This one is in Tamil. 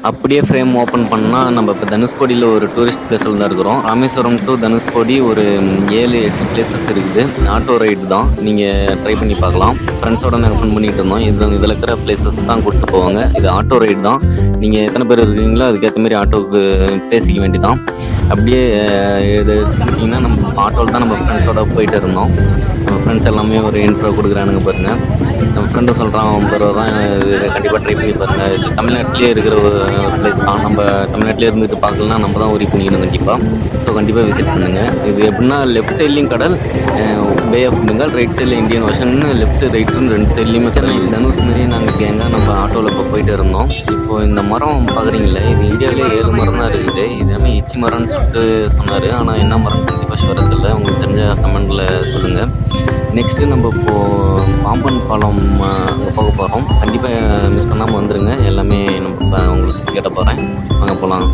அப்படியே ஃப்ரேம் ஓப்பன் பண்ணால் நம்ம இப்போ தனுஷ்கோடியில் ஒரு டூரிஸ்ட் பிளேஸில் தான் இருக்கிறோம். ராமேஸ்வரம் டு தனுஷ்கோடி ஒரு 7-8 பிளேசஸ் இருக்குது. ஆட்டோ ரைடு தான், நீங்கள் ட்ரை பண்ணி பார்க்கலாம். ஃப்ரெண்ட்ஸோட நாங்கள் ஃபன் பண்ணிகிட்டு இருந்தோம். இதில் இருக்கிற பிளேசஸ் தான் கூப்பிட்டு போவாங்க. இது ஆட்டோ ரைடு தான். நீங்கள் எத்தனை பேர் இருக்கீங்களோ அதுக்கேற்ற மாதிரி ஆட்டோவுக்கு பேசிக்க வேண்டியதான். அப்படியே இது பார்த்தீங்கன்னா நம்ம ஆட்டோவில் தான் நம்ம ஃப்ரெண்ட்ஸோட போயிட்டு இருந்தோம். நம்ம ஃப்ரெண்ட்ஸ் எல்லாமே ஒரு இன்ட்ரோ கொடுக்குறானுங்க பாருங்கள். நம்ம ஃப்ரெண்டும் சொல்கிறான் 50 ரூபா தான், இது கண்டிப்பாக ட்ரை பண்ணி பாருங்கள். இது தமிழ்நாட்டிலே இருக்கிற ஒரு பிளேஸ் தான். நம்ம தமிழ்நாட்டிலே இருந்துட்டு பார்க்கலாம், நம்ம தான் உரி பண்ணிக்கணும் கண்டிப்பாக. ஸோ கண்டிப்பாக விசிட் பண்ணுங்கள். இது எப்படின்னா லெஃப்ட் சைட்லேயும் கடல், பே ஆஃப் பெங்கால், ரைட் சைடில் இந்தியன் ஓஷன், லெஃப்ட் ரைட்டுன்னு 2 சைட்லேயுமே சென்னை தனுஷ் மாரி நாங்கள் கேங்காக நம்ம ஆட்டோவில் இப்போ போயிட்டு இருந்தோம். இப்போது இந்த மரம் பார்க்குறீங்களே, இது இந்தியாவிலே 7 மரம் தான் இருக்குது. இதுவுமே இச்சி மரம்னு சொல்லிட்டு சொன்னார். ஆனால் என்ன மரம் கண்டிப்பாக ஷுவரத்தில் உங்களுக்கு தெரிஞ்ச கமெண்டில் சொல்லுங்கள். நெக்ஸ்ட்டு நம்ம இப்போது பாம்பன் பாலம் அங்கே போக போகிறோம். கண்டிப்பாக மிஸ் பண்ணாமல் வந்துடுங்க. எல்லாமே நம்ம உங்களுக்கு சுற்றி கேட்ட போகிறேன். வாங்க போகலாம்.